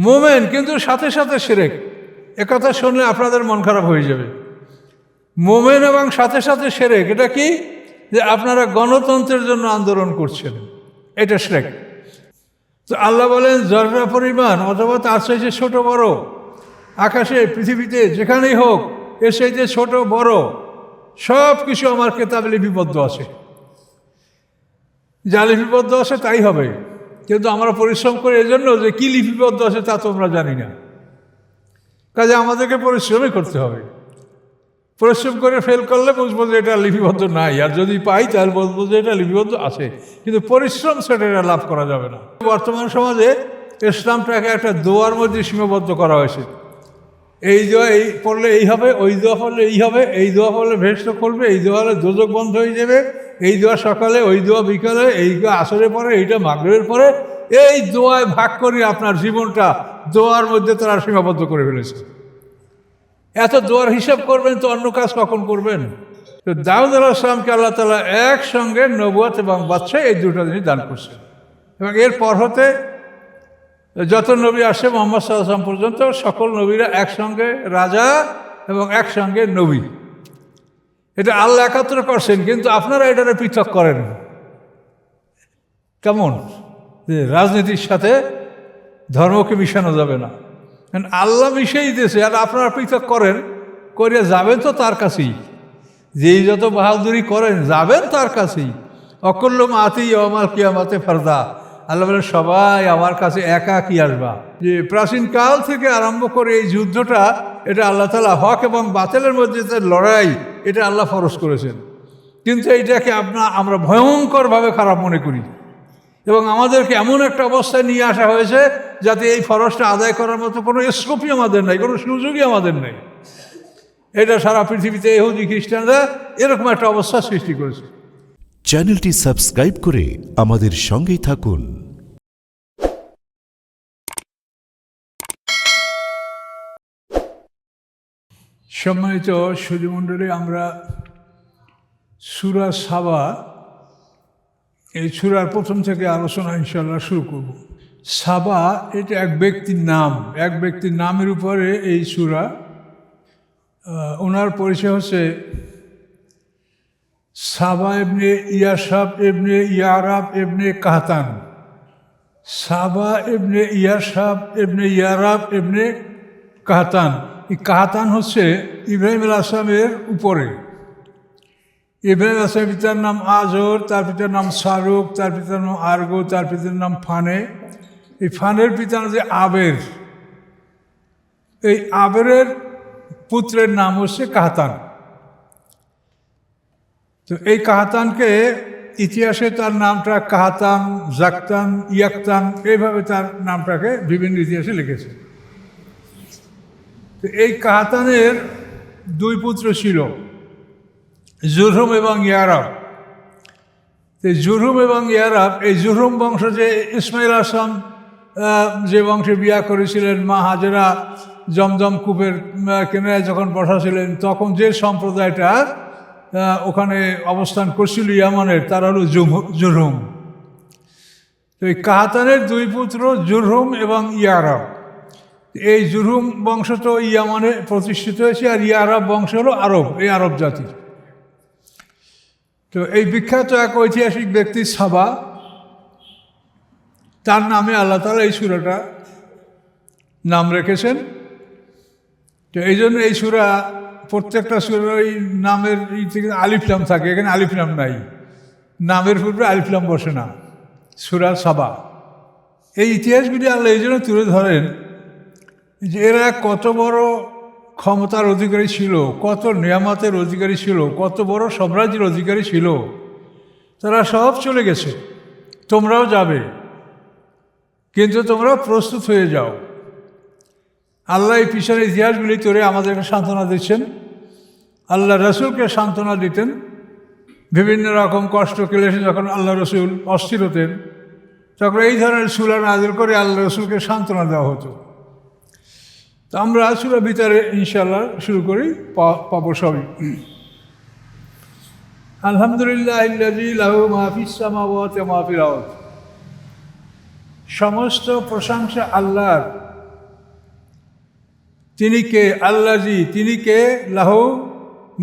মোমেন কিন্তু সাথে সাথে শিরক। একথা শুনলে আপনাদের মন খারাপ হয়ে যাবে। মোমেন এবং সাথে সাথে শিরক, এটা কি? যে আপনারা গণতন্ত্রের জন্য আন্দোলন করছেন, এটা শিরক। তো আল্লাহ বলেন জররা পরিমাণ অথবা তার চাইতে ছোট বড়, আকাশে পৃথিবীতে যেখানেই হোক, এর চাইতে ছোট বড় সব কিছু আমার কেতাবে লিপিবদ্ধ আছে। যা লিপিবদ্ধ আছে তাই হবে। কিন্তু আমরা পরিশ্রম করি এজন্য যে কি লিপিবদ্ধ আছে তা তো আমরা জানি না। কাজে আমাদেরকে পরিশ্রমই করতে হবে। পরিশ্রম করে ফেল করলে বুঝবো যে এটা লিপিবদ্ধ নাই, আর যদি পাই তাহলে বলবো যে এটা লিপিবদ্ধ আছে। কিন্তু পরিশ্রম সেটা এটা লাভ করা যাবে না। বর্তমান সমাজে ইসলামটাকে একটা দোয়ার মধ্যে সীমাবদ্ধ করা হয়েছে। এই দোয়া এই পড়লে এই হবে, ওই দোয়া পড়লে এই হবে, এই দোয়া পড়লে ভেস্ট করবে, এই দোয়া হলে দোজক বন্ধ হয়ে যাবে, এই দোয়া সকালে, ওই দোয়া বিকালে, এই দোয়া আসরের পরে, এইটা মাগরিবের পরে, এই দোয়ায় ভাগ করি আপনার জীবনটা দোয়ার মধ্যে তারা সীমাবদ্ধ করে ফেলেছে। এত দোয়ার হিসাব করবেন তো অন্য কাজ কখন করবেন? তো দাউদ আলাইহিস সালামকে আল্লাহ তাআলা একসঙ্গে নবুয়ত এবং বাদশাহী এই দুটো জিনিস দান করছেন। এবং এরপর হতে যত নবী আসে মুহাম্মদ সাল্লাল্লাহু আলাইহি ওয়াসাল্লাম পর্যন্ত সকল নবীরা একসঙ্গে রাজা এবং একসঙ্গে নবী। এটা আল্লাহ একাত্র করছেন, কিন্তু আপনারা এটাকে পৃথক করেন। কেমন? যে রাজনীতির সাথে ধর্মকে মিশানো যাবে না। আল্লাহ মিশিয়ে দিতেছে আর আপনারা পৃথক করেন, করে যাবেন তো তার কাছেই। যেই যত বাহাদুরি করেন যাবেন তার কাছেই। অকুল্লুম আতি ইয়াউমাল কিয়ামাতে ফারদা। আল্লাহ বলেন সবাই আমার কাছে একা কি আসবা। যে প্রাচীনকাল থেকে আরম্ভ করে এই যুদ্ধটা, এটা আল্লাহ তাআলা হক এবং বাতিলের মধ্যে যে লড়াই, এটা আল্লাহ ফরজ করেছেন। কিন্তু এইটাকে আমরা ভয়ঙ্করভাবে খারাপ মনে করি এবং আমাদেরকে এমন একটা অবস্থায় নিয়ে আসা হয়েছে যাতে এই ফরজটা আদায় করার মতো কোনো স্কোপই আমাদের নাই, কোনো সুযোগই আমাদের নেই। এটা সারা পৃথিবীতে ইহুদি খ্রিস্টানরা এরকম একটা অবস্থা সৃষ্টি করেছে। চ্যানেলটি সাবস্ক্রাইব করে আমাদের সঙ্গেই থাকুন। সম্মানিত সুধীমণ্ডলী, আমরা সূরা সাবা, এই সূরার প্রথম থেকে আলোচনা ইনশাআল্লাহ শুরু করব। সাবা এটা এক ব্যক্তির নাম, এক ব্যক্তির নামের উপরে এই সূরা। ওনার পরিচয় হচ্ছে সাবা ইবনে ইয়াসাব ইবনে ইয়ারাব ইবনে কাহতান। সাবা ইবনে ইয়াসাব ইবনে ইয়ারাব ইবনে কাহতান। এই কাহতান হচ্ছে ইব্রাহিম আলাইহিস সালামের উপরে। ইব্রাহিম আলাইহিস সালামের পিতার নাম আজর, তার পিতার নাম সারুক, তার পিতার নাম আরগো, তার পিতার নাম ফানে। এই ফানের পিতার যে আবের, এই আবেরের পুত্রের নাম হচ্ছে কাহতান। তো এই কাহতানকে ইতিহাসে তার নামটা কাহতান, জাকতান, ইয়াকতান, এইভাবে তার নামটাকে বিভিন্ন ইতিহাসে লিখেছে। তো এই কাহতানের দুই পুত্র ছিল, জুরহুম এবং ইয়ারাব। জুরহুম এবং ইয়ারাব, এই জুরহুম বংশ যে ইসমাইল আসলাম যে বংশে বিয়া করেছিলেন, মা হাজেরা জমজম কূপের কিনারায় যখন বসাছিলেন, তখন যে সম্প্রদায়টা ওখানে অবস্থান করছিল ইয়ামানের, তারা হলো জুরহুম। তো এই কাহতানের দুই পুত্র জুরহুম এবং ইয়ারাব। এই জুরহুম বংশ তো ইয়ামানে প্রতিষ্ঠিত হয়েছে, আর ইয়ারাব বংশ হলো আরব, এই আরব জাতি। তো এই বিখ্যাত এক ঐতিহাসিক ব্যক্তি সাবা, তার নামে আল্লাহ তাআলা এই সূরাটা নাম রেখেছেন। তো এই জন্য এই সূরা, প্রত্যেকটা সূরার এই নামের থেকে আলিফলাম থাকে, এখানে আলিফলাম নাই, নামের পূর্বে আলিফলাম বসে না। সূরা সাবা, এই ইতিহাসগুলি আল্লাহ এই জন্য তুলে ধরেন যে এরা কত বড় ক্ষমতার অধিকারী ছিল, কত নিয়ামতের অধিকারী ছিল, কত বড় সাম্রাজ্যের অধিকারী ছিল। তারা সব চলে গেছে, তোমরাও যাবে, কিন্তু তোমরা প্রস্তুত হয়ে যাও। আল্লাহ এই পিছনের ইতিহাসগুলি করে আমাদেরকে সান্ত্বনা দিচ্ছেন। আল্লাহ রসুলকে সান্ত্বনা দিতেন। বিভিন্ন রকম কষ্ট ক্লেশে যখন আল্লাহ রসুল অস্থির হতেন, তখন এই ধরনের সূরা নাযিল করে আল্লাহ রসুলকে সান্ত্বনা দেওয়া হতো। তো আমরা সূরা ভিতরে ইনশাআল্লাহ শুরু করি, পাবো সবই। আলহামদুলিল্লাহিল্লাযী লাহু মা ফিস সামাওয়াতি ওয়া মা ফিল আরদ। সমস্ত প্রশংসা আল্লাহর, তিনি কে? আল্লাজি, তিনি কে? লাহু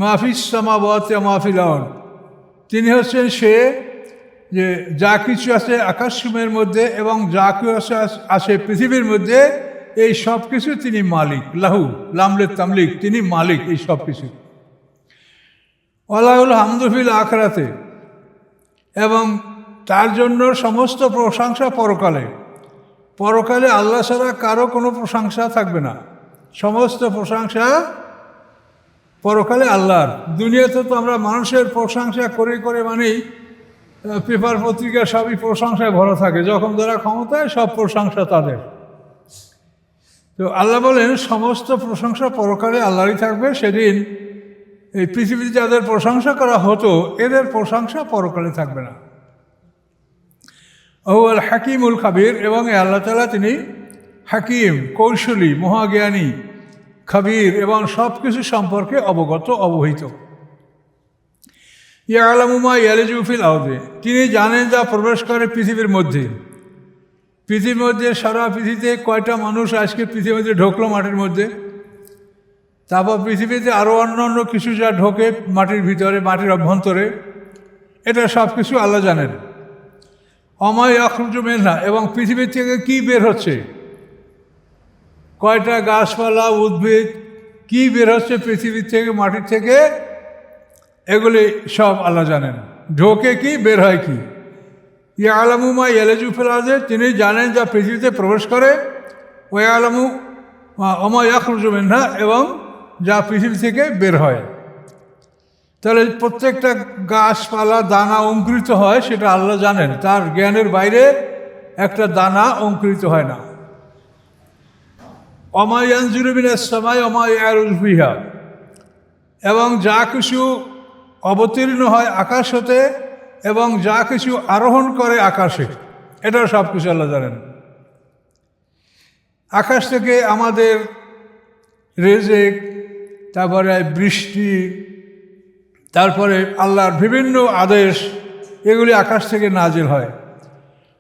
মাহফিস সামাওয়াতি ওয়া মাহফিল আরদ, তিনি হচ্ছেন সে যে যা কিছু আছে আকাশসমূহের মধ্যে এবং যা কিছু আছে পৃথিবীর মধ্যে, এই সব কিছু তিনি মালিক। লাহু লামলে তামলিক, তিনি মালিক এই সব কিছু। ওয়ালাহুল হামদু ফিল আখিরাতে, এবং তার জন্য সমস্ত প্রশংসা পরকালে। পরকালে আল্লাহ ছাড়া কারো কোনো প্রশংসা থাকবে না, সমস্ত প্রশংসা পরকালে আল্লাহর। দুনিয়াতে তো আমরা মানুষের প্রশংসা করে করে মানেই পেপার পত্রিকা সবই প্রশংসায় ভরা থাকে, যখন যারা ক্ষমতায় সব প্রশংসা তাদের। তো আল্লাহ বলেন সমস্ত প্রশংসা পরকালে আল্লাহরই থাকবে। সেদিন এই পৃথিবীতে যাদের প্রশংসা করা হতো এদের প্রশংসা পরকালে থাকবে না। আল হাকিমুল খাবির, এবং আল্লাহ তাআলা তিনি হাকিম, কৌশলী, মহাজ্ঞানী, খাবির, এবং সব কিছু সম্পর্কে অবগত, অবহিত। ইয়ালামু মা ইয়ালিজু ফিল আরদি, তিনি জানেন যা প্রবেশ করে পৃথিবীর মধ্যে। পৃথিবীর মধ্যে, সারা পৃথিবীতে কয়টা মানুষ আজকে পৃথিবীর মধ্যে ঢোকলো মাটির মধ্যে, তারপর পৃথিবীতে আরও অন্য কিছু যা ঢোকে মাটির ভিতরে, মাটির অভ্যন্তরে, এটা সব কিছু আল্লাহ জানেন। ওমা ইয়াখরুজু মিনহা, এবং পৃথিবীর থেকে কি বের হচ্ছে, কয়টা গাছপালা, উদ্ভিদ, কি বের হচ্ছে পৃথিবীর থেকে, মাটির থেকে, এগুলি সব আল্লাহ জানেন। ঢোকে কি, বের হয় কি। ইয়ালামু মা ইয়ালিজু ফিল আরদি, তিনি জানেন যা পৃথিবীতে প্রবেশ করে। ওয়ালামু ওমা ইয়াখরুজু মিনহা, এবং যা পৃথিবী থেকে বের হয়। তাহলে প্রত্যেকটা গাছপালা দানা অঙ্কুরিত হয় সেটা আল্লাহ জানেন, তার জ্ঞানের বাইরে একটা দানা অঙ্কুরিত হয় না। ওমা ইয়ানজিলু মিনাস সামাই ওমা ইয়ারুজু ফিহা, এবং যা কিছু অবতীর্ণ হয় আকাশ হতে এবং যা কিছু আরোহণ করে আকাশে, এটাও সব কিছু আল্লাহ জানেন। আকাশ থেকে আমাদের রেজেক, তারপরে বৃষ্টি, তারপরে আল্লাহর বিভিন্ন আদেশ, এগুলি আকাশ থেকে নাজিল হয়।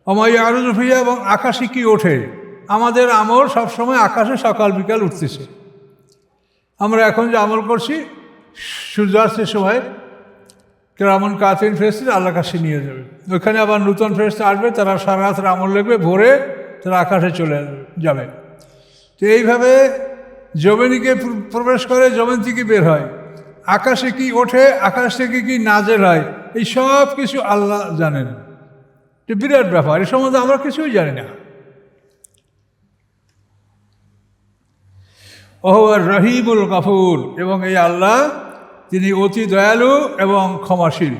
ওমা ইয়ারুজু ফিহা, এবং আকাশে কি ওঠে, আমাদের আমল সবসময় আকাশে সকাল বিকাল উঠতেছে। আমরা এখন যে আমল করছি, সূর্যাস্তের সময় কেরামান কাতিন ফেরেশতা আল্লাহর কাছে নিয়ে যাবে, ওইখানে আবার নতুন ফেরেশতা আসবে, তারা সারা রাতের আমল লিখবে, ভোরে তারা আকাশে চলে যাবে। তো এইভাবে জমিনকে প্রবেশ করে, জমিন থেকে বের হয়, আকাশে কি ওঠে, আকাশ থেকে কি নাজেল হয়, এই সব কিছু আল্লাহ জানেন। এটা বিরাট ব্যাপার, এ সম্বন্ধে আমরা কিছুই জানি না। ওহুয়ার রহিমুল গফুর, এবং এই আল্লাহ তিনি অতি দয়ালু এবং ক্ষমাশীল।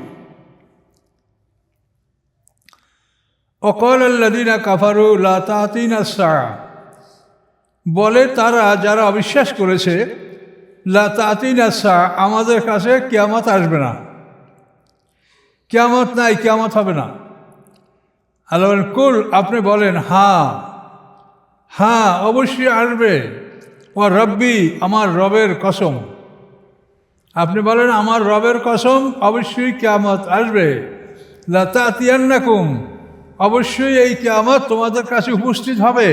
ওয়াকাল আল্লাযীনা কাফারু লা তা'তিনা আস-সাআ, বলে তারা যারা অবিশ্বাস করেছে, লা তা'তিনা আস-সাআ, আমাদের কাছে কিয়ামত আসবে না, কিয়ামত নাই, কিয়ামত হবে না। আল্লাহ বলেন কুল, আপনি বলেন হ্যাঁ হ্যাঁ অবশ্যই আসবে। ও রব্বি, আমার রবের কসম, আপনি বলেন আমার রবের কসম, অবশ্যই কিয়ামত আসবে। লা তা'তিয়ান্নাকুম, অবশ্যই এই কিয়ামত তোমাদের কাছে উপস্থিত হবে,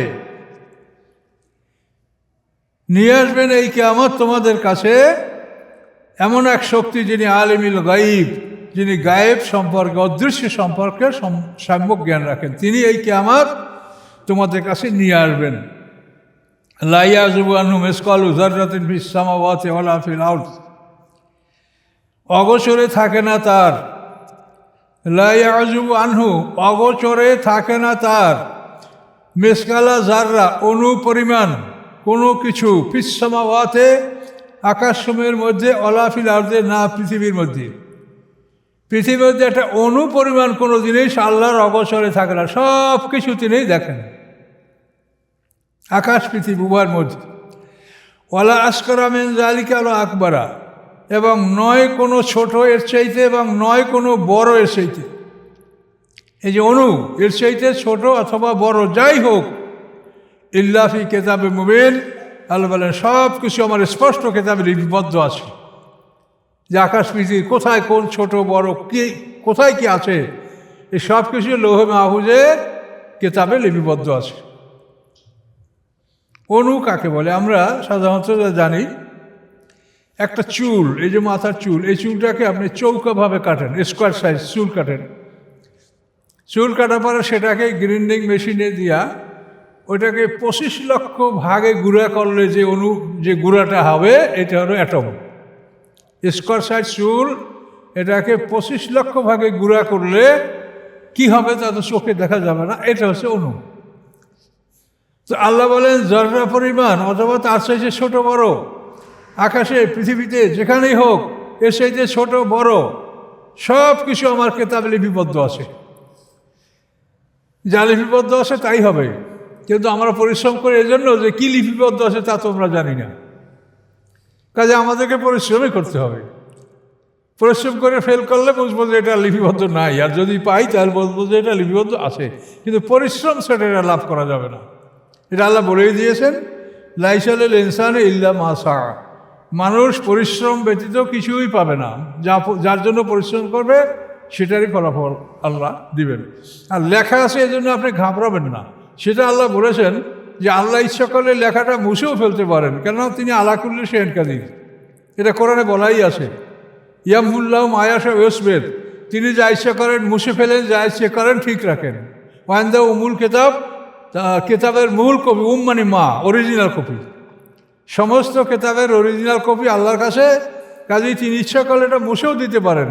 নিয়ে আসবেন এই কিয়ামত তোমাদের কাছে এমন এক শক্তি যিনি আলিমুল গায়ব, যিনি গায়েব সম্পর্কে, অদৃশ্য সম্পর্কে সম্যক জ্ঞান রাখেন, তিনি এই কিয়ামত তোমাদের কাছে নিয়ে আসবেন। লা ইয়াযুবু আনহু মিসকালু যাররাতিন ফিস সামাওয়াতি ওয়ালা ফিল আরদ, অগোচরে থাকে না তার। লা ইয়াযুবু আনহু, অগোচরে থাকে না তার। মিসকালা যাররা, অণু পরিমাণ কোনো কিছু, ফিস সামাওয়াতে, আকাশসমূহের মধ্যে, ওয়ালা ফিল আরদে, না পৃথিবীর মধ্যে। পৃথিবীর মধ্যে একটা অণু পরিমাণ কোনো জিনিস আল্লাহর অগোচরে থাকে না, সব কিছু তিনিই দেখেন, আকাশ পৃথিবী উভয়ের মধ্যে। ওয়ালা আসকারা মিন যালিকা ওয়ালা আকবারা, এবং নয় কোনো ছোট এর চাইতে, এবং নয় কোনো বড় এর চাইতে। এই যে অণু, এর চাইতে ছোট অথবা বড় যাই হোক, ইল্লা ফি কিতাবিম মুবিন, আল্লাহ বলেন সব কিছু আমার স্পষ্ট কিতাবে লিপিবদ্ধ আছে, যে আকাশ পৃথিবী কোথায় কোন ছোট বড় কি কোথায় কি আছে, এই সব কিছু লৌহে মাহফুজে কিতাবে লিপিবদ্ধ আছে। অনু কাকে বলে? আমরা সাধারণত জানি একটা চুল, এই যে মাথার চুল, এই চুলটাকে আপনি চৌকাভাবে কাটেন, স্কোয়ার সাইজ চুল কাটেন। চুল কাটার পরে সেটাকে গ্রিন্ডিং মেশিনে দিয়া ওইটাকে 25 লক্ষ ভাগে গুঁড়া করলে যে গুঁড়াটা হবে এটা হলো অ্যাটম। স্কোয়ার সাইজ চুল, এটাকে 25 লক্ষ ভাগে গুঁড়া করলে কি হবে তা তো চোখে দেখা যাবে না, এটা হচ্ছে অণু। তো আল্লাহ বলেন জররা পরিমাণ অথবা তার চাইতে ছোট বড় আকাশে পৃথিবীতে যেখানেই হোক, এর চাইতে ছোট বড় সব কিছু আমার কেতাবে লিপিবদ্ধ আছে। যা লিপিবদ্ধ আছে তাই হবে, কিন্তু আমরা পরিশ্রম করি এজন্য যে কি লিপিবদ্ধ আছে তা তো আমরা জানি না। কাজে আমাদেরকে পরিশ্রমই করতে হবে। পরিশ্রম করে ফেল করলে বুঝবো যে এটা লিপিবদ্ধ নাই, আর যদি পাই তাহলে বলবো যে এটা লিপিবদ্ধ আছে, কিন্তু পরিশ্রম সেটা এটা লাভ করা যাবে না। এটা আল্লাহ বলেই দিয়েছেন, লাইসালিল ইনসানি ইল্লা মা সা। মানুষ পরিশ্রম ব্যতীত কিছুই পাবে না, যার জন্য পরিশ্রম করবে সেটারই ফলাফল আল্লাহ দিবেন। আর লেখা আছে এই জন্য আপনি ঘাবড়াবেন না, সেটা আল্লাহ বলেছেন যে আল্লাহ ইচ্ছা করলে লেখাটা মুছেও ফেলতে পারেন, কেননা তিনি আলা কুল্লি শাইইন কাদির, এটা কোরআনে বলাই আছে। ইয়ামহুল্লাহু মা ইয়াশা ওয়া ইউসবিত, তিনি যা ইচ্ছা করেন মুছে ফেলেন, যা ইচ্ছা করেন ঠিক রাখেন। ওয়াইন্দা উমুল কিতাব, কেতাবের মূল কপি, মানে মা অরিজিনাল কপি, সমস্ত কেতাবের অরিজিনাল কপি আল্লাহর কাছে। কাজেই তিনি ইচ্ছা করলে এটা মুছেও দিতে পারেন,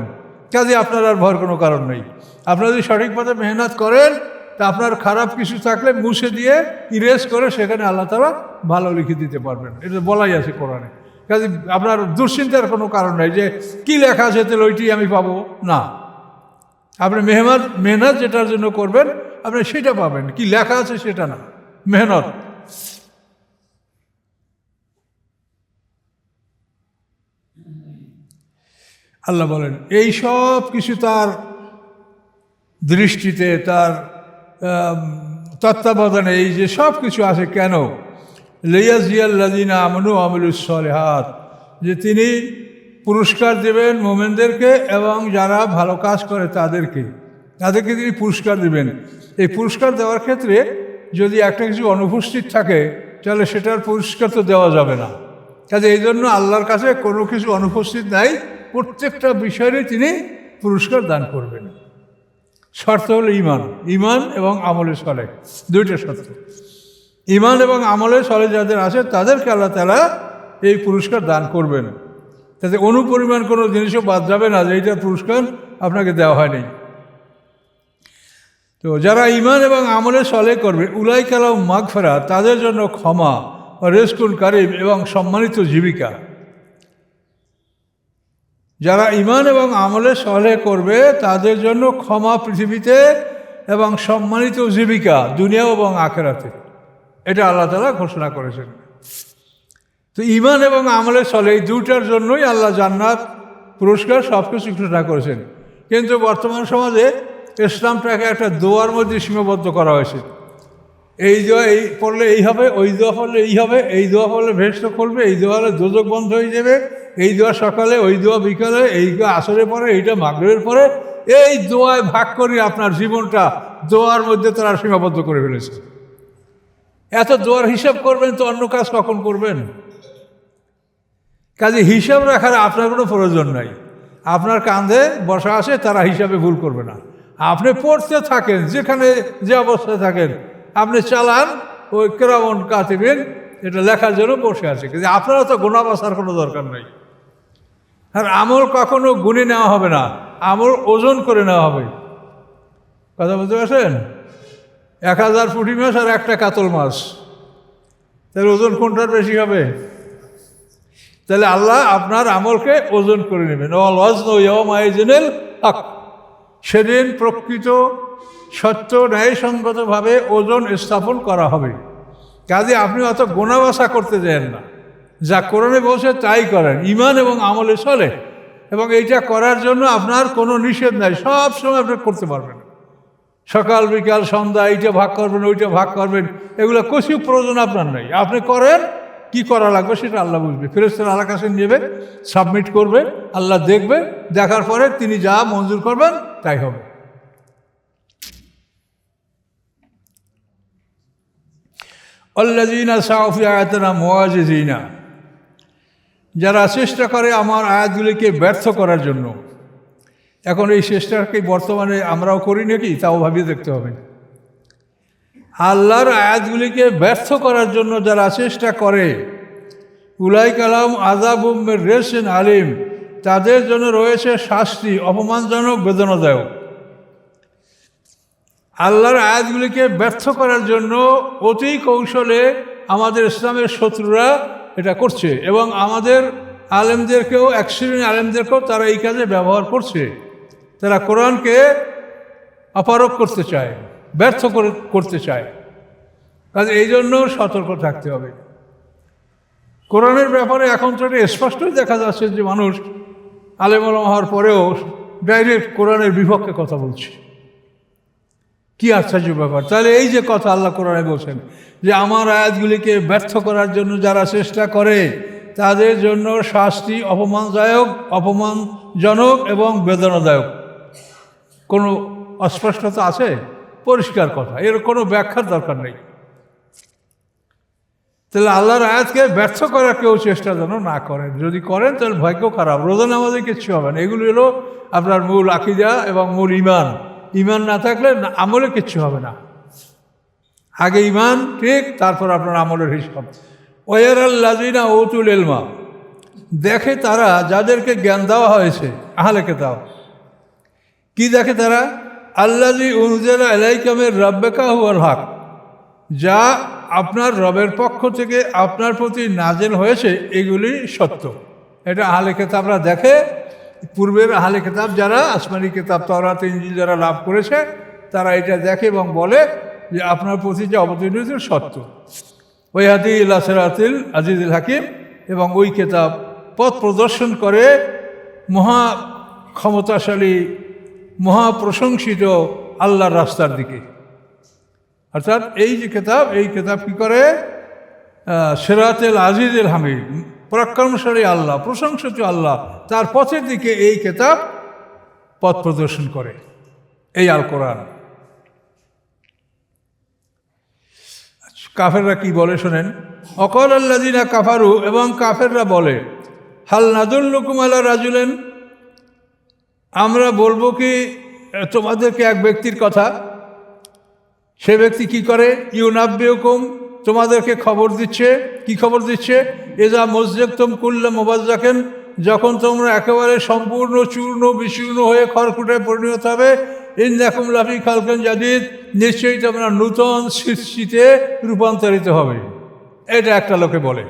কাজে আপনার আর ভয়ের কোনো কারণ নেই। আপনারা যদি সঠিক পথে মেহনত করেন তা আপনার খারাপ কিছু থাকলে মুছে দিয়ে ইরেজ করে সেখানে আল্লাহ তাআলা ভালো লিখে দিতে পারবেন, এটা বলাই আছে কোরআনে। কাজে আপনার দুশ্চিন্তার কোনো কারণ নেই যে কি লেখা আছে তাহলে ওইটি আমি পাবো না। আপনি মেহনত যেটার জন্য করবেন আপনি সেটা পাবেন, কি লেখা আছে সেটা না, মেহনত। আল্লাহ বলেন এই সব কিছু তার দৃষ্টিতে, তার তত্ত্বাবধানে এই যে সব কিছু আছে কেন? লিয়াজিয়াল্লাযিনা আমানু ওয়া আমিলুস সালিহাত, যে তিনি পুরস্কার দেবেন মোমেনদেরকে এবং যারা ভালো কাজ করে তাদেরকে তিনি পুরস্কার দেবেন। এই পুরস্কার দেওয়ার ক্ষেত্রে যদি একটা কিছু অনুপস্থিত থাকে তাহলে সেটার পুরস্কার তো দেওয়া যাবে না। কাজে এই জন্য আল্লাহর কাছে কোনো কিছু অনুপস্থিত নাই, প্রত্যেকটা বিষয়েরই তিনি পুরস্কার দান করবেন। শর্ত হলো ঈমান এবং আমলে সালেহ, দুইটা শর্ত। ঈমান এবং আমলে সালেহ যাদের আছে তাদেরকে আল্লাহ তাআলা এই পুরস্কার দান করবেন, তাতে অনুপরিমাণ কোনো জিনিসও বাদ যাবে না যে এইটার পুরস্কার আপনাকে দেওয়া হয়নি। তো যারা ঈমান এবং আমলে সালেহ করবে উলাইকা লাহুম মাগফিরাত, তাদের জন্য ক্ষমা, রিজকুন কারীম এবং সম্মানিত জীবিকা। যারা ঈমান এবং আমলে সালেহ করবে তাদের জন্য ক্ষমা পৃথিবীতে এবং সম্মানিত জীবিকা দুনিয়া এবং আখিরাতে, এটা আল্লাহ তাআলা ঘোষণা করেছেন। তো ঈমান এবং আমলে সালেহ এই দুটার জন্যই আল্লাহ জান্নাত, পুরস্কার সব কিছু ঘোষণা করেছেন। কিন্তু বর্তমান সমাজে ইসলামটাকে একটা দোয়ার মধ্যে সীমাবদ্ধ করা হয়েছে। এই দোয়া এই পড়লে এই হবে, ওই দোয়া পড়লে এই হবে, এই দোয়া পড়লে ভেস্ট করবে, এই দোয়া হলে দোজখ বন্ধ হয়ে যাবে, এই দোয়া সকালে, ওই দোয়া বিকালে, এই দোয়া আসরের পরে, এইটা মাগরিবের পরে, এই দোয়ায় ভাগ করে আপনার জীবনটা দোয়ার মধ্যে তারা সীমাবদ্ধ করে ফেলেছে। এত দোয়ার হিসাব করবেন তো অন্য কাজ কখন করবেন? কাজে হিসাব রাখার আপনার কোনো প্রয়োজন নাই। আপনার কাঁধে বসা আছে, তারা হিসাবে ভুল করবে না। আপনি পড়তে থাকেন, যেখানে যে অবস্থায় থাকেন আপনি চালান, ওই কিরামান কাতিবিন এটা লেখার জন্য বসে আছে। কিন্তু আপনারা তো গোনা বাছার কোনো দরকার নেই। আর আমল কখনো গুণে নেওয়া হবে না, আমল ওজন করে নেওয়া হবে। কথা বলতে পারছেন? 1000 পুঁটি মাছ আর একটা কাতল মাছ, তাহলে ওজন কোনটার বেশি হবে? তাহলে আল্লাহ আপনার আমলকে ওজন করে নেবেন। ওয়াল ওয়াজনু ইয়াওমাইযিনিল হক, সেদিন প্রকৃত সত্য ন্যায়সঙ্গতভাবে ওজন স্থাপন করা হবে। কাজে আপনি অত গোনাবাসা করতে দেন না, যা কোরআনে বলছে তাই করেন, ঈমান এবং আমলে সালেহ। এবং এইটা করার জন্য আপনার কোনো নিষেধ নাই, সব সময় আপনি করতে পারবেন। সকাল বিকাল সন্ধ্যা এইটা ভাগ করবেন, ওইটা ভাগ করবেন, এগুলো কিছু প্রয়োজন আপনার নেই। আপনি করেন, কি করা লাগবে সেটা আল্লাহ বুঝবে। ফেরেশতারা আল্লাহর কাছে নেবে, সাবমিট করবে, আল্লাহ দেখবে, দেখার পরে তিনি যা মঞ্জুর করবেন তাই হবে। আল্লাযীনা সাউ ফি আয়াতিনা মুআজিজিনা, যারা চেষ্টা করে আমার আয়াতগুলিকে ব্যর্থ করার জন্য। এখন এই চেষ্টাকে বর্তমানে আমরাও করি নাকি, তাও ভাবিয়ে দেখতে হবে। আল্লাহর আয়াতগুলিকে ব্যর্থ করার জন্য যারা চেষ্টা করে, উলাইকা লাহুম আযাবুম মির রিজসিন আলীম, তাদের জন্য রয়েছে শাস্তি অপমানজনক, বেদনাদায়ক। আল্লাহর আয়াতগুলিকে ব্যর্থ করার জন্য অতি কৌশলে আমাদের ইসলামের শত্রুরা এটা করছে, এবং আমাদের আলেমদেরকেও, এক শ্রেণীর আলেমদেরকেও তারা এই কাজে ব্যবহার করছে। তারা কোরআনকে অপারগ করতে চায়, ব্যর্থ করতে চায়। কাজে এই জন্য সতর্ক থাকতে হবে। কোরআনের ব্যাপারে এখন তো এটা স্পষ্টই দেখা যাচ্ছে যে মানুষ আলেম ওলামা হওয়ার পরেও ডাইরেক্ট কোরআনের বিপক্ষে কথা বলছে। কি আশ্চর্য ব্যাপার! তাহলে এই যে কথা আল্লাহ কোরআনে বলছেন যে আমার আয়াতগুলিকে ব্যর্থ করার জন্য যারা চেষ্টা করে তাদের জন্য শাস্তি অপমানজনক এবং বেদনাদায়ক। কোনো অস্পষ্টতা আছে? পরিষ্কার কথা, এর কোনো ব্যাখ্যার দরকার নেই। তাহলে আল্লাহর আয়াতকে ব্যর্থ করার কেউ চেষ্টা যেন না করেন। যদি করেন তাহলে ভাগ্য খারাপ, রোজা নামাজে কিচ্ছু হবে না। এগুলি হলো আপনার মূল আকীদা এবং মূল ঈমান। ঈমান না থাকলে আমলে কিচ্ছু হবে না। আগে ঈমান ঠিক, তারপর আপনার আমলের হিসাব। ওয়ারাল্লাযিনা উতুল ইলমা, দেখে তারা যাদেরকে জ্ঞান দেওয়া হয়েছে, আহলে কিতাব। কি দেখে তারা? আল্লাযী উনজিলা ইলাইকা মির রাব্বিকা হুয়াল হক, যা আপনার রবের পক্ষ থেকে আপনার প্রতি নাজেল হয়েছে এগুলি সত্য। এটা আহলে কিতাবরা দেখে। পূর্বের আহলে কিতাব যারা আসমানি কিতাব তাওরাত ইনজিল যারা লাভ করেছে তারা এটা দেখে এবং বলে যে আপনার প্রতি যে অবতীর্ণ হয়েছে সত্য। ওয়াহদি ইলা সিরাতিল আজিজুল হাকিম, এবং ওই কিতাব পথ প্রদর্শন করে মহা ক্ষমতাশালী, মহাপ্রশংসিত আল্লাহর রাস্তার দিকে। অর্থাৎ এই যে কিতাব, এই কিতাব কী করে? সিরাতুল আজিজুল হামিদ, পরাক্রমশালী আল্লাহ, প্রশংসিত আল্লাহ, তার পথের দিকে এই কিতাব পথ প্রদর্শন করে, এই আল কোরআন। কাফেররা কি বলে শোনেন। অকল আল্লাযিনা কাফারু, এবং কাফেররা বলে হাল নাদুল্লুকুম আলা রাজুলেন, আমরা বলবো কি তোমাদেরকে এক ব্যক্তির কথা। সে ব্যক্তি কি করে? ইউনাব্বিউকুম, তোমাদেরকে খবর দিচ্ছে। কি খবর দিচ্ছে? এজা মসজিদতুম কুল্লা মুবাজ্জাকেন, যখন তোমরা একেবারে সম্পূর্ণ চূর্ণ বিচূর্ণ হয়ে খড়কুটে পরিণত হবে, ইন্নাকুম লাফি খালকিন জাদীদ, নিশ্চয়ই তোমরা নূতন সৃষ্টিতে রূপান্তরিত হবে। এটা একটা লোকে বলে,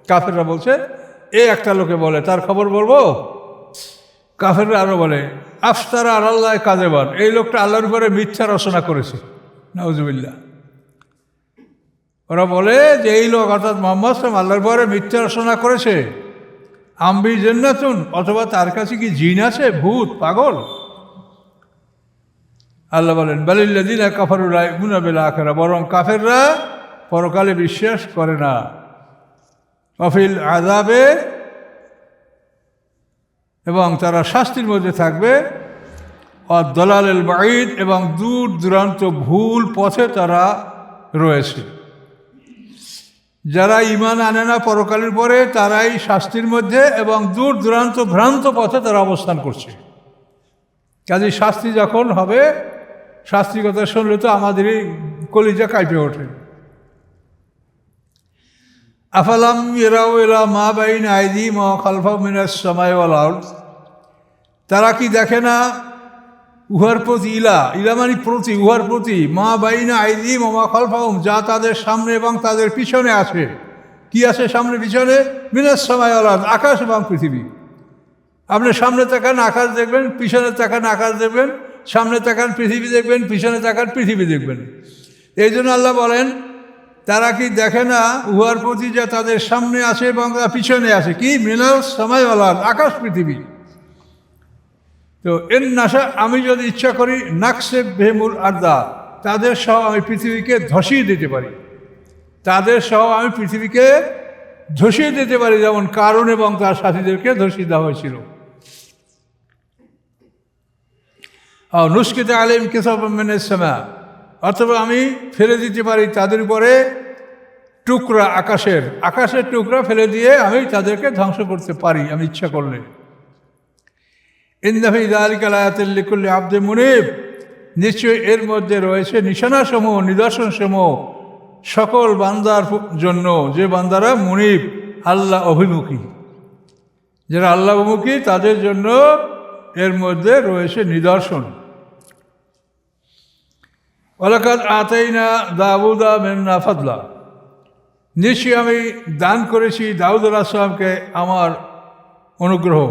কাফেররা বলছে। একটা লোকে বলে, তার খবর বলবো। কাফেররা আরও বলে আফতারা আলাল্লাহ কাযিবান, এই লোকটা আল্লাহর উপরে মিথ্যা রচনা করেছে। নাউজুবিল্লাহ। ওরা বলে যে এই লোক অর্থাৎ মুহাম্মদ সাল্লাল্লাহু আল্লাহর উপরে মিথ্যা রচনা করেছে। আম্বি জান্নাতুন, অথবা তার কাছে কি জিন আছে, ভূত, পাগল। আল্লাহ বলেন বালিল্লাযিনা কাফারু লা ইউমিনুনা বিল আখিরা, বরং কাফেররা পরকালে বিশ্বাস করে না। ওয়াফিল আযাবে, এবং তারা শাস্তির মধ্যে থাকবে। ওয়াদ-দালালিল বাঈদ, এবং দূর দূরান্ত ভুল পথে তারা রয়েছে। যারা ঈমান আনে না পরকালের পরে, তারাই শাস্তির মধ্যে এবং দূর দূরান্ত ভ্রান্ত পথে তারা অবস্থান করছে। কাজে শাস্তি যখন হবে, শাস্তির কথা শুনলে তো আমাদেরই কলিজা কাঁপে ওঠে। আফালাম ইয়ারাউ ইলা মা বাইনা আইদিহিম ওয়া খালফাহুম মিনাস সামাই ওয়াল আরদ, তারা কি দেখে না উহার প্রতি, ইলা মানে প্রতি, উহার প্রতি, মা বাইনা আইদিহিম ওয়া মা খালফাহুম, যা তাদের সামনে এবং তাদের পিছনে আছে। কি আছে সামনে পিছনে? মিনাস সামাই ওয়াল আরদ, আকাশ এবং পৃথিবী। আপনি সামনে তাকান আকাশ দেখবেন, পিছনে তাকান আকাশ দেখবেন, সামনে তাকান পৃথিবী দেখবেন, পিছনে তাকান পৃথিবী দেখবেন। এই জন্য আল্লাহ বলেন তারা কি দেখে না উহার প্রতি, যা তাদের সামনে আছে এবং পিছনে আছে। কি? মিনাস সামাই ওয়াল আরদ, আকাশ পৃথিবী। তো এর নাশা, আমি যদি ইচ্ছা করি নাকসে বেহমুল আর্দা, তাদের সহ আমি পৃথিবীকে ধসিয়ে দিতে পারি। তাদের সহ আমি পৃথিবীকে ধসিয়ে দিতে পারি, যেমন কারুন এবং তার সাথীদেরকে ধসিয়ে দেওয়া হয়েছিল। নুসকিত আলাইহিম কিতাবাম মিনাস সামা, অথবা আমি ফেলে দিতে পারি তাদের উপরে টুকরা আকাশের টুকরা ফেলে দিয়ে আমি তাদেরকে ধ্বংস করতে পারি আমি ইচ্ছা করলে। ইন্না ফি যালিকা লায়াতাল লিকুল্লি আবদিন মুনীব, নিশ্চয়ই এর মধ্যে রয়েছে নিশানাসমূহ, নিদর্শনসমূহ সকল বান্দার জন্য, যে বান্দারা মুনীব, আল্লাহ অভিমুখী, যারা আল্লাহ অভিমুখী তাদের জন্য এর মধ্যে রয়েছে নিদর্শন। ওয়ালাকাদ আতাইনা দাউদা মিন্না ফাদলা, নিশ্চয়ই আমি দান করেছি দাউদ আলাইহিস সালামকে আমার অনুগ্রহ।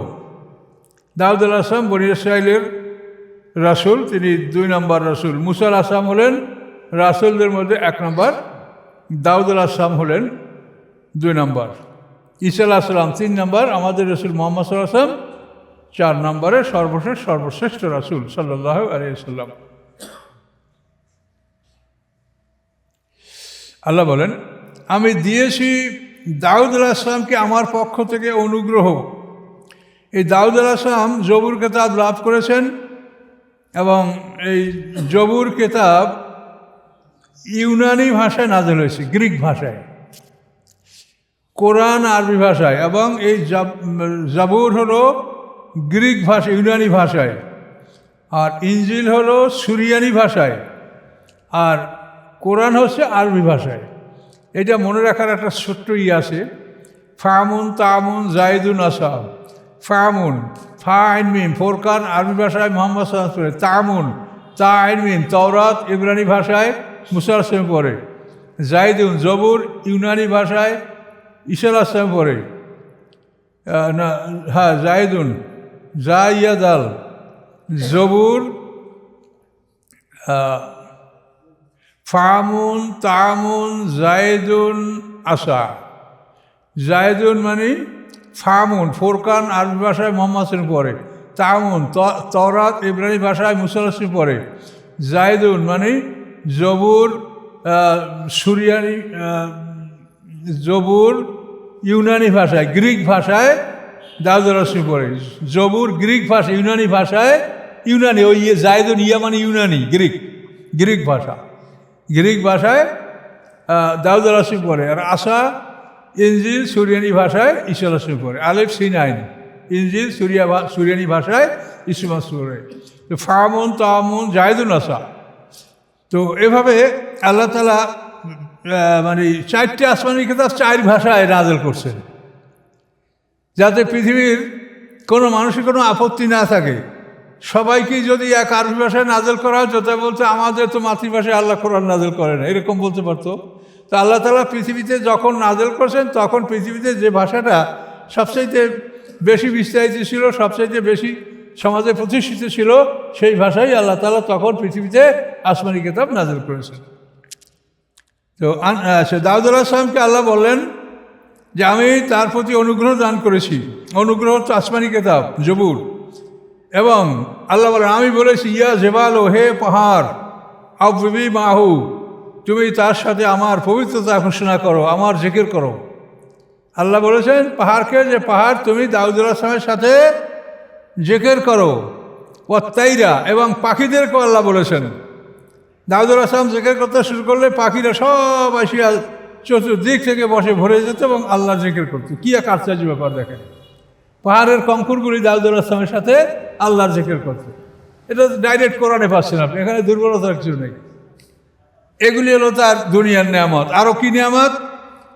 দাউদ আলাইহিস সালাম বনী ইসরাইলের রাসূল, তিনি 2 নম্বর রাসূল। মুসা আলাইহিস সালাম হলেন রাসূলদের মধ্যে 1 নম্বর, দাউদ আলাইহিস সালাম হলেন 2 নম্বর, ঈসা আলাইহিস সালাম 3 নম্বর, আমাদের রাসূল মুহাম্মদ সাল্লাল্লাহু আলাইহি ওয়াসাল্লাম 4 নম্বরে সর্বশ্রেষ্ঠ রাসূল সাল্লাল্লাহু আলাইহি ওয়াসাল্লাম। আল্লাহ বলেন, আমি দিয়েছি দাউদ আলাইহিস সালামকে আমার পক্ষ থেকে অনুগ্রহ। এই দাউদ আলাইহিস সালাম জবুর কিতাব লাভ করেছেন এবং এই জবুর কিতাব ইউনানি ভাষায় নাযিল হয়েছে, গ্রিক ভাষায়। কোরআন আরবি ভাষায়, এবং এই জাবুর হলো গ্রিক ভাষা, ইউনানি ভাষায়, আর ইনজিল হলো সুরিয়ানি ভাষায়, আর কোরআন হচ্ছে আরবি ভাষায়। এটা মনে রাখার একটা ছোট্ট আছে, ফামুন তামুন জাইদুন আসাম। ফামুন, ফা আইন মিম, ফোরকান আরবি ভাষায় মুহাম্মদ সাল্লাল্লাহু আলাইহি ওয়াসাল্লাম পড়ে। তামুন, তা আইন মিম, তাওরাত ইব্রানি ভাষায় মুসা আলাইহিস সালাম পড়ে। জাইদুন, জবুর ইউনানি ভাষায় ঈসা আলাইহিস সালাম পড়ে। না, হ্যাঁ, জাইদুন, জাইয়াদাল, জবুর, ফামুন তামুন জাইদুন আসা। জাইদুন মানে ফামুন, ফোরকান আরবি ভাষায় মুহাম্মদ সাল্লাল্লাহু আলাইহি ওয়াসাল্লাম পড়ে। তামুন, তাওরাত ইব্রানি ভাষায় মুসা আলাইহিস সালাম পড়ে। জাইদুন মানে জবুর সুরিয়ানি, জবুর ইউনানি ভাষায়, গ্রিক ভাষায় দাউদ আলাইহিস সালাম পড়ে। জবুর গ্রিক ভাষা, ইউনানি ভাষায়, ইউনানি ওই জাইদুন, ইয়া মানে ইউনানি, গ্রিক ভাষা, গ্রিক ভাষায় দাউদ আলাইহিস সালাম পড়ে। আর আসা ইনজিল সুরিয়ানি ভাষায় ঈসা আলাইহিস সালাম পড়ে। আলেফ সিন আইন, ইনজিল সুরিয়ানি ভাষায় ঈসা আলাইহিস সালাম পড়ে। তো ফামুন তামুন জাইদুন আসা। তো এভাবে আল্লাহ তাআলা মানে 4টে আসমানি কিতাব 4 ভাষায় নাযিল করছেন, যাতে পৃথিবীর কোনো মানুষের কোনো আপত্তি না থাকে। সবাইকে যদি এক আরবি ভাষায় নাযিল করা হতো, তা বলতে আমাদের তো মাতৃভাষায় আল্লাহ কোরআন নাযিল করে না, এরকম বলতে পারতো। তো আল্লাহ তাআলা পৃথিবীতে যখন নাযিল করছেন, তখন পৃথিবীতে যে ভাষাটা সবচাইতে বেশি বিস্তারিত ছিল, সবচাইতে বেশি সমাজে প্রতিষ্ঠিত ছিল, সেই ভাষাই আল্লাহ তাআলা তখন পৃথিবীতে আসমানি কিতাব নাযিল করেছেন। তো দাউদ আলাইহিস সালামকে আল্লাহ বললেন যে আমি তার প্রতি অনুগ্রহ দান করেছি। অনুগ্রহ হচ্ছে আসমানি কিতাব জবুর। এবং আল্লাহ বলেন, আমি বলেছি ইয়া জেবাল, ও হে পাহাড়, আববি মাহু, তুমি তার সাথে আমার পবিত্রতা ঘোষণা করো, আমার জিকির করো। আল্লাহ বলেছেন পাহাড়কে, যে পাহাড় তুমি দাউদ আলাইহিস সালামের সাথে জিকির করো। ওয়াত্তাইরা, এবং পাখিদেরকেও আল্লাহ বলেছেন দাউদ আলাইহিস সালাম জিকির করতে শুরু করলে পাখিরা সব আসিয়া চতুর্দিক থেকে বসে ভরে যেত এবং আল্লাহর জিকির করতো। কি এক আশ্চর্য ব্যাপার দেখেন, পাহাড়ের কঙ্কুরগুলি দাউদ আলাইহিস সালামের সাথে আল্লাহর জিকির করতো। এটা ডাইরেক্ট কোরআনে পাচ্ছেন আপনি, এখানে দুর্বলতার কিছু নেই। এগুলি হলো তার দুনিয়ার নিয়ামত। আরও কি নিয়ামত?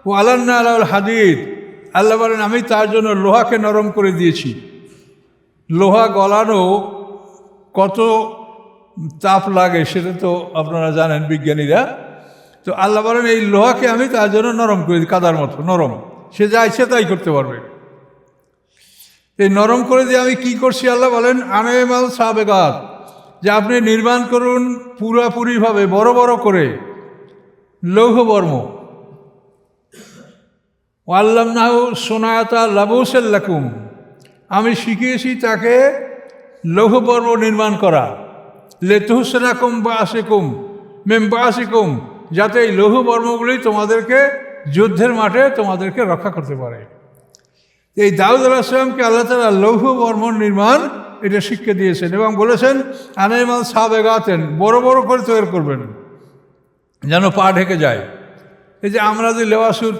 ও আলান্না আলাল হাদিদ, আল্লাহ বলেন আমি তার জন্য লোহাকে নরম করে দিয়েছি। লোহা গলানো কত তাপ লাগে সেটা তো আপনারা জানেন, বিজ্ঞানীরা। তো আল্লাহ বলেন এই লোহাকে আমি তার জন্য নরম করে দিই, কাদার মতো নরম, সে যা ইচ্ছে তাই করতে পারবে। এই নরম করে দিয়ে আমি কি করছি, আল্লাহ বলেন আনেমাল সাবেগাত, যে আপনি নির্মাণ করুন পুরাপুরিভাবে বড় বড় করে লৌহবর্ম। ওয়াল্লামনাহু সুনায়াতা লাবুসাল্লাকুম, আমি শিখিয়েছি তাকে লৌহবর্ম নির্মাণ করা। লেতুহসনাকুম বাসিকুম মেম বাসিকুম, যাতে এই লৌহবর্মগুলি তোমাদেরকে যুদ্ধের মাঠে তোমাদেরকে রক্ষা করতে পারে। এই দাউদ আলাইহিস সালামকে আল্লাহ তাআলা লৌহবর্ম নির্মাণ এটা শিক্ষা দিয়েছেন এবং বলেছেন আনাইমাল সাবেগাতেন, বড় বড় করে তৈরি করবেন যেন পা ঢেকে যায়। এই যে আমরা যে লেবাসুর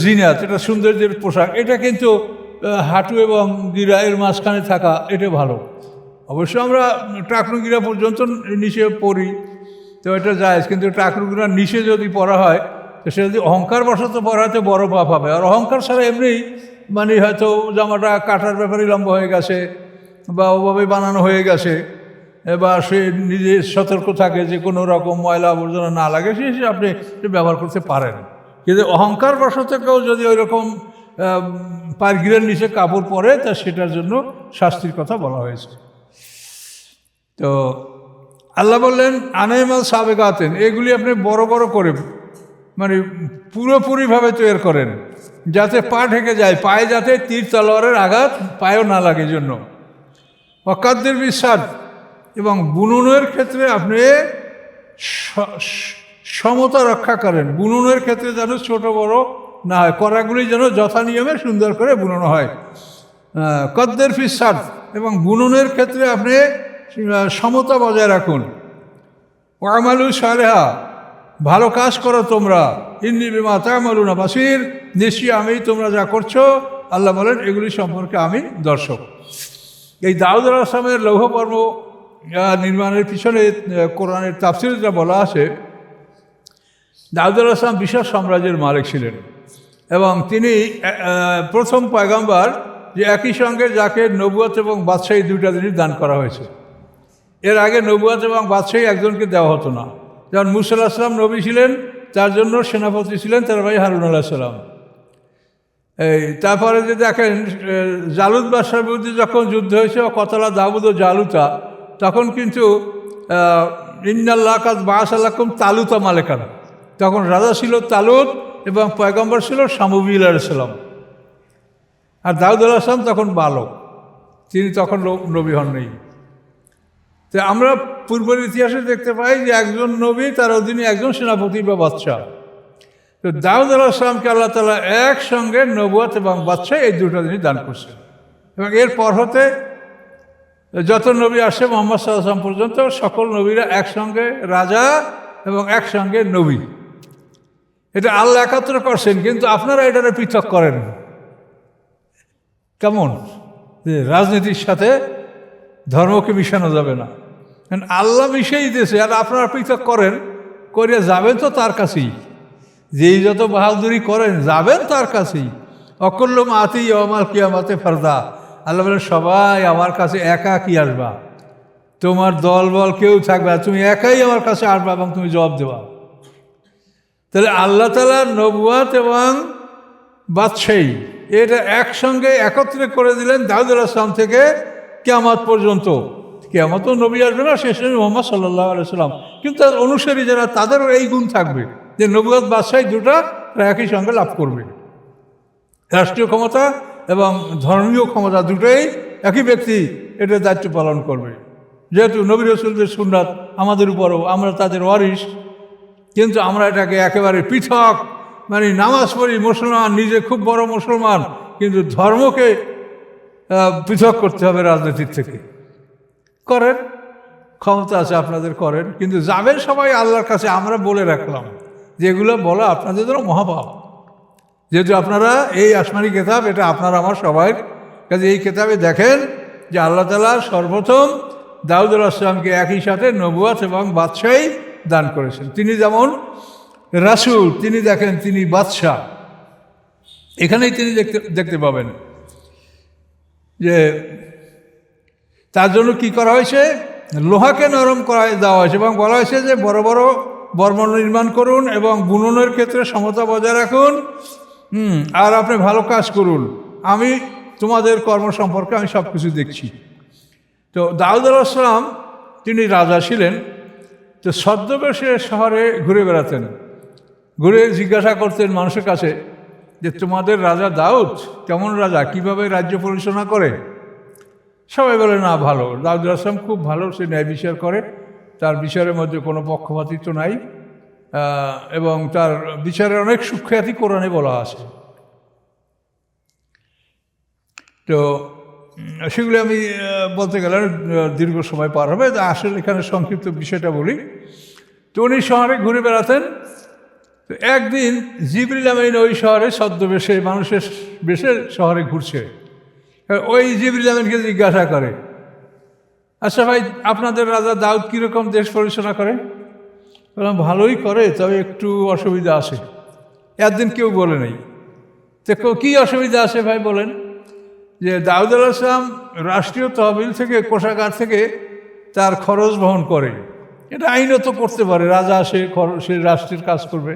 জিনাত, এটা সৌন্দর্যের পোশাক, এটা কিন্তু হাঁটু এবং গিরা এর মাঝখানে থাকা এটা ভালো। অবশ্য আমরা টাকনু গিরা পর্যন্ত নিচে পরি, তো এটা জায়েজ, কিন্তু টাকনু গিরার নিচে যদি পরা হয় তো সে যদি অহংকার বশত পরা হয় তো বড় পাপ হবে। আর অহংকার ছাড়া এমনি মানে হয়তো জামাটা কাটার ব্যাপারে লম্বা হয়ে গেছে বা ওভাবে বানানো হয়ে গেছে, বা সে নিজে সতর্ক থাকে যে কোনো রকম ময়লা আবর্জনা না লাগে, সে আপনি ব্যবহার করতে পারেন। কিন্তু অহংকার বশত কেউ যদি ওই রকম পারগিরের নিচে কাপড় পরে, তা সেটার জন্য শাস্তির কথা বলা হয়েছে। তো আল্লাহ বললেন আনাইমাল সাবেকাতেন, এগুলি আপনি বড় বড় করে মানে পুরোপুরিভাবে তৈরি করেন, যাতে পা ঢেকে যায়, পায়ে যাতে তীর তলোয়ারের আঘাত পায়েও না লাগে জন্য। অকাদ্যের বিশ্বাস, এবং বুননের ক্ষেত্রে আপনি সমতা রক্ষা করেন। বুননের ক্ষেত্রে যেন ছোট বড় না হয়, করাগুলি যেন যথা নিয়মে সুন্দর করে বুননো হয়। কদ্দের ফিসাদ, এবং বুননের ক্ষেত্রে আপনি সমতা বজায় রাখুন। ওয়ামালু সালেহা, ভালো কাজ করো তোমরা। ইন্নী বিমা তা'মালুনা বাসীর, নিশ্চয়ই আমি তোমরা যা করছো, আল্লাহ বলেন, এগুলি সম্পর্কে আমি দর্শক। এই দাউদ আলাইহিস সালামের লৌহপর্ব নির্মাণের পিছনে কোরআনের তাফসীরে বলা আছে, দাউদ আলাইহিস সালাম বিশাল সাম্রাজ্যের মালিক ছিলেন, এবং তিনি প্রথম পয়গম্বর যে একই সঙ্গে যাকে নবুয়ত এবং বাদশাহী দুইটা জিনিস দান করা হয়েছে। এর আগে নবুয়ত এবং বাদশাহী একজনকে দেওয়া হতো না। যেমন মূসা আলাইহিস সালাম নবী ছিলেন, তার জন্য সেনাপতি ছিলেন তার ভাই হারুন আলাইহিস সালাম। তারপরে যে দেখেন জালুত বাদশার বিরুদ্ধে যখন যুদ্ধ হয়েছে, কতলা দাউদ ও জালুতা, তখন কিন্তু ইন্নাল্লাহ কাদ বাআসা লাকুম তালুতা মালেকান, তখন রাজা ছিল তালুত এবং পয়গম্বর ছিল শামুবিল আলাইহিস সালাম। আর দাউদ আলাইহিস সালাম তখন বালক, তিনি তখন নবী হন নেই। তো আমরা পূর্বের ইতিহাসে দেখতে পাই যে একজন নবী, তার অধীনে একজন সেনাপতি বা বাদশাহ। তো দাউদ আলাইহিস সালামকে আল্লাহ তাআলা একসঙ্গে নবুয়ত এবং বাদশাহ এই দুটো জিনিস দান করছেন, এবং এরপর হতে যত নবী আসে মুহাম্মদ সাল্লাল্লাহু আলাইহি ওয়াসাল্লাম পর্যন্ত সকল নবীরা একসঙ্গে রাজা এবং একসঙ্গে নবী। এটা আল্লাহ একাত্র করছেন, কিন্তু আপনারা এটারে পৃথক করেন। কেমন যে রাজনীতির সাথে ধর্মকে মিশানো যাবে না, আল্লাহ মিশিয়ে দিয়েছে, আর আপনারা পৃথক করেন, করে যাবেন তো তার কাছেই। যেই যত বাহাদুরি করেন যাবেন তার কাছেই। অকল্লম আতি ইয়াউমাল কিয়ামাতে ফারদা, আল্লাহ বলেন সবাই আমার কাছে একা কি আসবা, তোমার দল বল কেউ থাকবে না, তুমি একাই আমার কাছে আসবা এবং তুমি জবাব দেবা। তাহলে আল্লাহ তাআলার নবুয়ত এবং বাদশাহী এটা একসঙ্গে একত্রে করে দিলেন দাউদ আলাইহিস সালাম থেকে কিয়ামত পর্যন্ত। কিয়ামত নবী আসবে না, শেষ নবী মুহাম্মদ সাল্লাল্লাহু আলাইহি ওয়াসাল্লাম, কিন্তু তার অনুসারী যারা, তাদেরও এই গুণ থাকবে যে নবুয়ত বাদশাহী দুটা একই সঙ্গে লাভ করবে। রাষ্ট্রীয় ক্ষমতা এবং ধর্মীয় ক্ষমতা দুটোই একই ব্যক্তি এটা দায়িত্ব পালন করবে। যেহেতু নবী রাসূলদের সুন্নাত আমাদের উপরও, আমরা তাদের ওয়ারিস, কিন্তু আমরা এটাকে একেবারে পৃথক, মানে নামাজ পড়ি মুসলমান, নিজে খুব বড় মুসলমান, কিন্তু ধর্মকে পৃথক করতে হবে রাজনীতির থেকে। করেন, ক্ষমতা আছে আপনাদের, করেন, কিন্তু যাবেন সবাই আল্লাহর কাছে। আমরা বলে রাখলাম যে এগুলো বলা আপনাদের জন্য মহাপাপ, যেহেতু আপনারা এই আসমানি কেতাব এটা আপনার আমার সবাই কাজে। এই কেতাবে দেখেন যে আল্লাহ তাআলা সর্বপ্রথম দাউদ আলাইহিস সালামকে একই সাথে নবুয়ত এবং বাদশাহী দান করেছেন। তিনি যেমন রাসূল, তিনি দেখেন তিনি বাদশাহ, এখানেই তিনি দেখতে পাবেন যে তার জন্য কি করা হয়েছে, লোহাকে নরম করা দেওয়া হয়েছে এবং বলা হয়েছে যে বড় বড় বর্ম নির্মাণ করুন এবং বুননের ক্ষেত্রে সমতা বজায় রাখুন, আর আপনি ভালো কাজ করুন, আমি তোমাদের কর্ম সম্পর্কে আমি সব কিছু দেখছি। তো দাউদ আলাইহিস সালাম তিনি রাজা ছিলেন, তো ছদ্মবেশে শহরে ঘুরে বেড়াতেন, ঘুরে জিজ্ঞাসা করতেন মানুষের কাছে যে তোমাদের রাজা দাউদ কেমন রাজা, কিভাবে রাজ্য পরিচালনা করে। সবাই বলে না ভালো, দাউদ আলাইহিস সালাম খুব ভালো, সে ন্যায় বিচার করে, তার বিচারের মধ্যে কোনো পক্ষপাতিত্ব নাই, এবং তার বিচারের অনেক সুখ্যাতি কোরআনে বলা আছে। তো সেগুলি আমি বলতে গেলে দীর্ঘ সময় পার হবে, আসলে এখানে সংক্ষিপ্ত বিষয়টা বলি। তো উনি শহরে ঘুরে বেড়াতেন তো একদিন জিবরিল আমিন ওই শহরে ছদ্মবেশে মানুষের বেশে শহরে ঘুরছে। ওই জিবরিল আমিনকে জিজ্ঞাসা করে, আচ্ছা ভাই, আপনাদের রাজা দাউদ কীরকম দেশ পরিচালনা করে? বললাম, ভালোই করে, তবে একটু অসুবিধা আছে। একদিন কেউ বলে নেই। তো কী অসুবিধা আছে ভাই বলেন? যে দাউদ আলাইহিস সালাম রাষ্ট্রীয় তহবিল থেকে, কোষাগার থেকে তার খরচ বহন করে। এটা আইনত করতে পারে, রাজা সে রাষ্ট্রের কাজ করবে।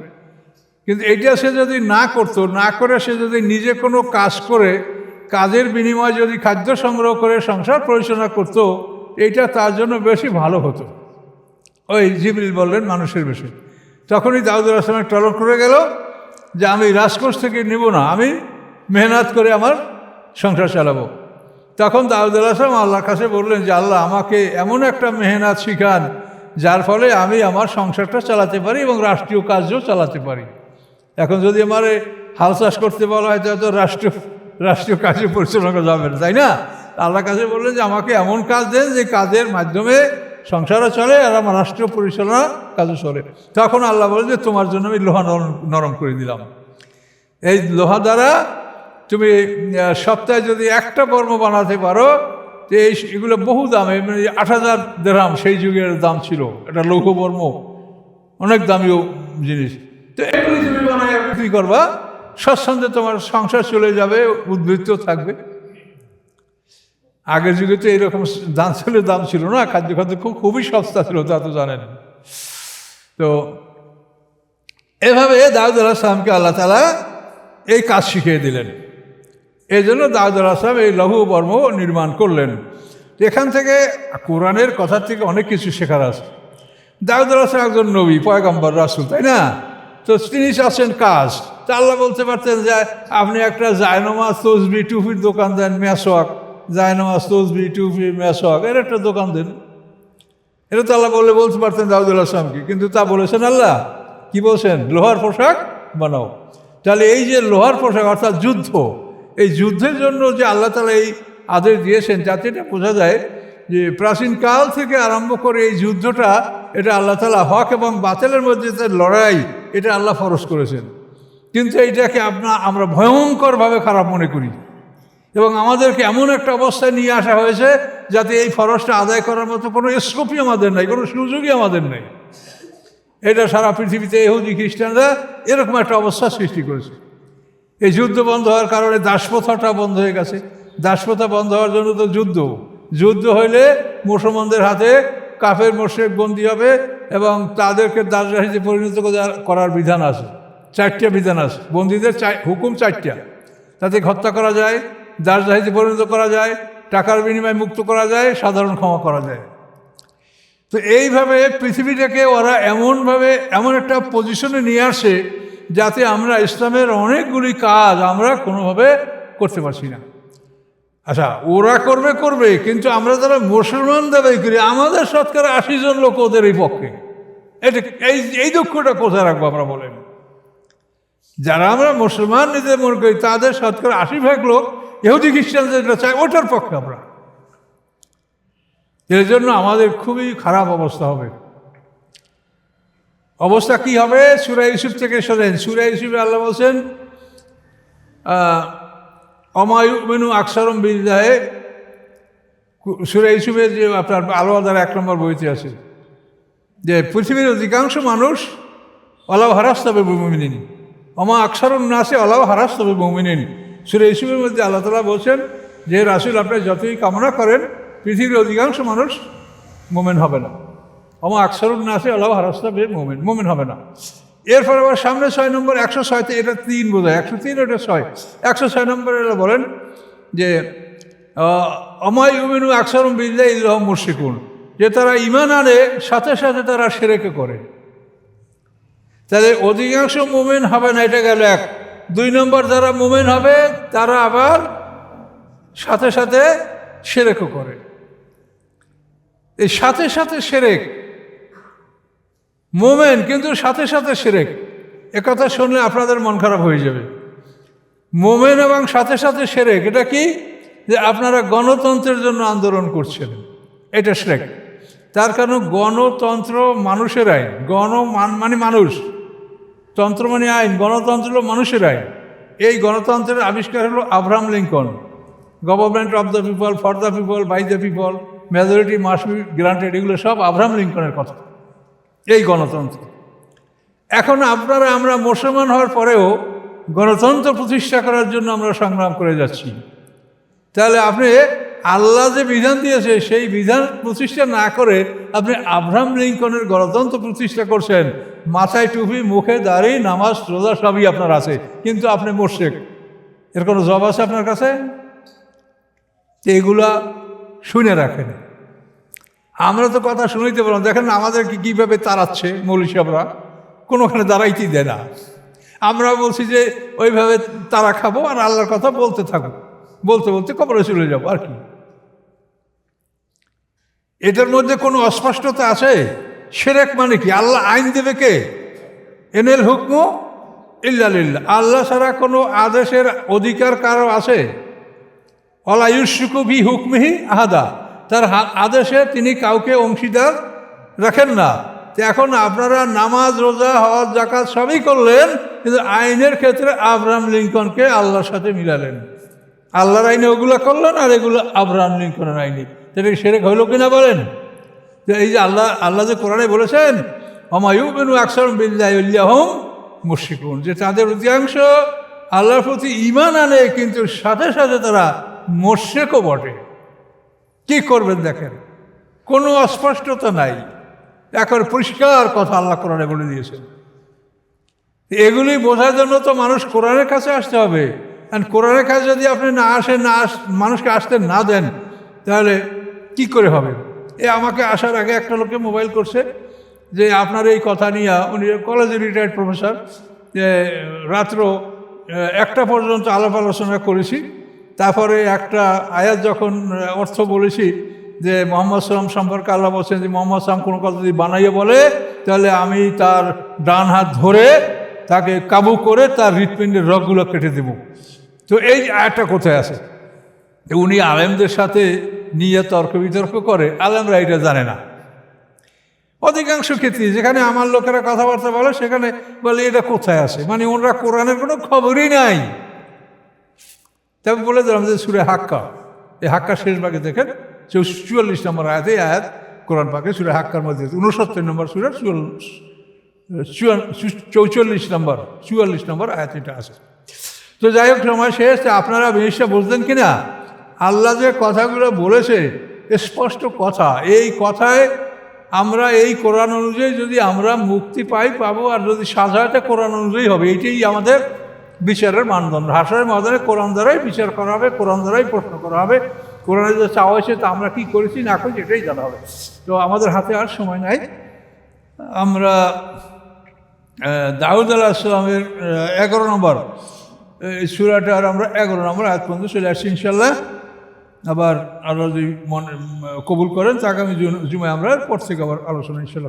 কিন্তু এটা সে যদি না করতো, না করে সে যদি নিজে কোনো কাজ করে কাজের বিনিময়ে যদি খাদ্য সংগ্রহ করে সংসার পরিচালনা করতো, এইটা তার জন্য বেশি ভালো হতো। ওই জিবরিল বললেন মানুষের বেশি। তখনই দাউদ আলাইহিস সালাম টলক করে গেল যে আমি রাজকোষ থেকে নেব না, আমি মেহনত করে আমার সংসার চালাবো। তখন দাউদ আলাইহিস সালাম আল্লাহর কাছে বললেন যে আল্লাহ, আমাকে এমন একটা মেহনত শিখান যার ফলে আমি আমার সংসারটা চালাতে পারি এবং রাষ্ট্রীয় কাজও চালাতে পারি। এখন যদি আমার হাল চাষ করতে বলা হয় তাহলে তো রাষ্ট্রীয় কাজে পরিচালনা করা যাবে না, তাই না? আল্লাহর কাছে বললেন যে আমাকে এমন কাজ দেন যে কাজের মাধ্যমে সংসারও চলে আর আমার রাষ্ট্রীয় পরিচালনা কাজও চলে। তখন আল্লাহ বলে যে তোমার জন্য আমি লোহা নরম করে দিলাম। এই লোহা দ্বারা তুমি সপ্তাহে যদি একটা বর্ম বানাতে পারো, তো এগুলো বহু দামে, ৮,০০০ দিরহাম সেই যুগের দাম ছিল। এটা লৌহ বর্ম, অনেক দামিও জিনিস। তো এগুলি তুমি বানাই বিক্রি করবা, স্বচ্ছন্দে তোমার সংসার চলে যাবে, উদ্বৃত্ত থাকবে। আগের যুগে তো এইরকম দাম ছিল না, খাদ্য খুবই সস্তা ছিল, তা তো জানেন। তো এভাবে দাউদ আলাইহিস সালামকে আল্লাহ তাআলা এই কাজ শিখিয়ে দিলেন। এই জন্য দাউদ আলাইহিস সালাম এই লৌহ বর্ম নির্মাণ করলেন। এখান থেকে কোরআনের কথা থেকে অনেক কিছু শেখার আছে। দাউদ আলাইহিস সালাম একজন নবী, পয়গম্বর, রাসূল, তাই না? তো তিনি আছেন কাজ। তা আল্লাহ বলতে পারতেন যে আপনি একটা জায়নামাজ, তসবিহ, টুপির দোকান দেন, মেসওয়াক, জায়নামাজ, তসবিহ, টুপি, মেসওয়াক, এর একটা দোকান দেন। এটা তো আল্লাহ বলতে পারতেন দাউদ আলাইহিস সালামকে, কিন্তু তা বলেছেন আল্লাহ কি বলছেন? লোহার পোশাক বানাও। তাহলে এই যে লোহার পোশাক অর্থাৎ যুদ্ধ, এই যুদ্ধের জন্য যে আল্লাহ তাআলা এই আদেশ দিয়েছেন, যাতে এটা বোঝা যায় যে প্রাচীনকাল থেকে আরম্ভ করে এই যুদ্ধটা, এটা আল্লাহ তাআলা হক এবং বাতিলের মধ্যে যে লড়াই, এটা আল্লাহ ফরজ করেছেন। কিন্তু এইটাকে আমরা ভয়ঙ্করভাবে খারাপ মনে করি এবং আমাদেরকে এমন একটা অবস্থায় নিয়ে আসা হয়েছে যাতে এই ফরজটা আদায় করার মতো কোনো স্কোপই আমাদের নাই, কোনো সুযোগই আমাদের নেই। এটা সারা পৃথিবীতে ইহুদি খ্রিস্টানরা এরকম একটা অবস্থা সৃষ্টি করেছে। এই যুদ্ধ বন্ধ হওয়ার কারণে দাসপ্রথাটা বন্ধ হয়ে গেছে। দাসপ্রথা বন্ধ হওয়ার জন্য তো যুদ্ধ হইলে মুসলমানদের হাতে কাফের মুশরিক বন্দী হবে এবং তাদেরকে দাসদাসীতে পরিণত করার বিধান আছে। 4টা বিধান আছে। বন্দীদের হুকুম 4টা। তাতে হত্যা করা যায়, দাসদাসীতে পরিণত করা যায়, টাকার বিনিময়ে মুক্ত করা যায়, সাধারণ ক্ষমা করা যায়। তো এইভাবে পৃথিবীটাকে ওরা এমন একটা পজিশনে নিয়ে আসে যাতে আমরা ইসলামের অনেকগুলি কাজ আমরা কোনোভাবে করতে পারছি না। আচ্ছা, ওরা করবে, কিন্তু আমরা যারা মুসলমান দাবি করি, আমাদের শতকরা 80 জন লোক ওদের এই পক্ষে। এই দুঃখটা কোথায় রাখবো আমরা বলেন? যারা আমরা মুসলমান নিজেদের মনে করি, তাদের শতকরা 80% লোক ইহুদি খ্রিস্টান যেটা চায় ওটার পক্ষে আমরা। এর জন্য আমাদের খুবই খারাপ অবস্থা হবে। অবস্থা কি হবে? সূরা ইউসুফ থেকে শোনেন। সূরা ইউসুফে আল্লাহ বলছেন, ওমা ইউমিনু আকসারুহুম বিল্লাহি। সূরা ইউসুফের যে আপনার আল-ওয়াদার 1 নম্বর বইতে আছে যে পৃথিবীর অধিকাংশ মানুষ ওয়ালাউ হারাসতা বিল মুমিনিন, ওমা আকসারুন নাসি ওয়ালাউ হারাসতা বিল মুমিনিন। সূরা ইউসুফের মধ্যে আল্লাহ তাআলা বলছেন যে রাসূল, আপনি যতই কামনা করেন পৃথিবীর অধিকাংশ মানুষ মুমিন হবে না। ওমা আকসারুন নাসি ওয়ালাউ হারাসতা বিল মুমিন হবে না। এরপর আবার সামনে 6 নম্বর 106তে, এটা 3 বোঝায়, 103 এটা 6, 106 নম্বরে বলেন যে ওমা ইউমিনু আকসারুহুম বিল্লাহি ইল্লা হুম মুশরিকুন, যে তারা ঈমান আনে সাথে সাথে তারা শিরক করে। তাহলে অধিকাংশ মুমিন হবে না, এটা গেল 1। 2 নম্বর, যারা মুমিন হবে তারা আবার সাথে সাথে শিরক করে। এই সাথে সাথে শিরক, মুমিন কিন্তু সাথে সাথে শিরক, একথা শুনলে আপনাদের মন খারাপ হয়ে যাবে। মুমিন এবং সাথে সাথে শিরক, এটা কি? যে আপনারা গণতন্ত্রের জন্য আন্দোলন করছেন, এটা শিরক। তার কারণ গণতন্ত্র মানুষের আইন, মানে মানুষ। তন্ত্র মানে আইন, গণতন্ত্র হলো মানুষের আইন। এই গণতন্ত্রের আবিষ্কার হলো Abraham Lincoln. Government of the people, for the people, by the people, majority must be granted, এগুলো সব আব্রাহাম লিঙ্কনের কথা, এই গণতন্ত্র। এখন আমরা মুসলমান হওয়ার পরেও গণতন্ত্র প্রতিষ্ঠা করার জন্য আমরা সংগ্রাম করে যাচ্ছি। তাহলে আপনি আল্লাহ যে বিধান দিয়েছে সেই বিধান প্রতিষ্ঠা না করে আপনি আব্রাহাম লিঙ্কনের গণতন্ত্র প্রতিষ্ঠা করছেন। মাথায় টুপি, মুখে দাড়ি, নামাজ রোজা সবই আপনার আছে, কিন্তু আপনি মুশরিক। এর কোনো জবাব আছে আপনার কাছে? এগুলা শুনে রাখেন। আমরা তো কথা শুনতে বললাম, দেখেন আমাদেরকে কীভাবে তাড়াচ্ছে মৌলভী সাহেবরা, কোনোখানে দাঁড়াইতেই দেয় না। আমরা বলছি যে ওইভাবে তারা খাবো আর আল্লাহর কথা বলতে থাকবো, বলতে বলতে কবরে চলে যাবো, আর কি। এটার মধ্যে কোনো অস্পষ্টতা আছে? শিরক মানে কি? আল্লাহ আইন দেবে কে? ইনেল হুকমু ইল্লা লিল্লাহ। আল্লাহ ছাড়া কোনো আদেশের অধিকার কারো আছে? ওয়ালা ইউশরিকু বি হুকমিহি আহাদা। তার আদেশে তিনি কাউকে অংশীদার রাখেন না। তো এখন আপনারা নামাজ, রোজা, হজ, যাকাত সবই করলেন, কিন্তু আইনের ক্ষেত্রে আব্রাহাম লিঙ্কনকে আল্লাহর সাথে মিলালেন। আল্লাহর আইনে ওগুলো করলেন আর এগুলো আব্রাহাম লিঙ্কনের আইনে। সেটা শিরক হইল কিনা বলেন? যে এই যে আল্লাহ যে কোরআনে বলেছেন ওমায়ুমিনু আকসারুহুম বিল্লাহি ওয়াহুম মুশরিকুন, যে তাদের অধিকাংশ আল্লাহর প্রতি ঈমান আনে কিন্তু সাথে সাথে তারা মুশরিকও বটে। কি করবেন দেখেন, কোনো অস্পষ্টতা নাই, এখন পরিষ্কার কথা আল্লাহ কোরআনে বলে দিয়েছেন। এগুলি বোঝার জন্য তো মানুষ কোরআনের কাছে আসতে হবে। আর কোরআনের কাছে যদি আপনি মানুষকে আসতে না দেন, তাহলে কি করে হবে? আমাকে আসার আগে একটা লোকে মোবাইল করছে যে আপনার এই কথা নিয়ে, উনি কলেজের রিটায়ার্ড প্রফেসর, যে রাত্র 1টা পর্যন্ত আলাপ আলোচনা করেছি। তারপরে একটা আয়াত যখন অর্থ বলেছি যে মোহাম্মদ সাল্লাম সম্পর্কে আল্লাহ বলছেন যে মোহাম্মদ সাল্লাম কোনো কথা যদি বানাইয়ে বলে, তাহলে আমি তার ডান হাত ধরে তাকে কাবু করে তার হৃৎপিণ্ডের রগগুলো কেটে দেব। তো এই আয়াতটা কোথায় আছে? উনি আলেমদের সাথে নিয়ে তর্ক বিতর্ক করে, আলেমরা এটা জানে না। অধিকাংশ ক্ষেত্রে যেখানে আমার লোকেরা কথাবার্তা বলে সেখানে বলে এটা কোথায় আছে, মানে ওনারা কোরআনের কোনো খবরই নাই। তবে বলে দিলাম যে সূরা হাক্কা, এই হাক্কার শেষ ভাগে দেখেন 44 নম্বর আয়াত, এই আয়াত কোরআন পাকে সূরা হাক্কার মধ্যে 69 নম্বর সূরা 44 নম্বর আয়াত এটা আছে। তো যাই হোক, সময় শেষ। আপনারা জিনিসটা বুঝলেন কিনা? আল্লাহ যে কথাগুলো বলেছে স্পষ্ট কথা, এই কথায় আমরা এই কোরআন অনুযায়ী যদি আমরা মুক্তি পাবো, আর যদি সাজাটা কোরআন অনুযায়ী হবে, এইটাই আমাদের বিচারের মানদণ্ড। হাসরের ময়দানে কোরআন দ্বারাই বিচার করা হবে, কোরআন দ্বারাই প্রশ্ন করা হবে। কোরআনে যে চাওয়া হয়েছে তা আমরা কী করেছি না করেছি এটাই জানা হবে। তো আমাদের হাতে আর সময় নাই। আমরা দাউদ আলাইহিস সালামের 11 নম্বর সূরাটার আমরা 11 নম্বর আয়াত পর্যন্ত চলে আসছি ইনশাল্লাহ। আবার আল্লাহ যদি মনে কবুল করেন, তা আগামী জুমায় আমরা পর থেকে আবার আলোচনা ইনশাল্লাহ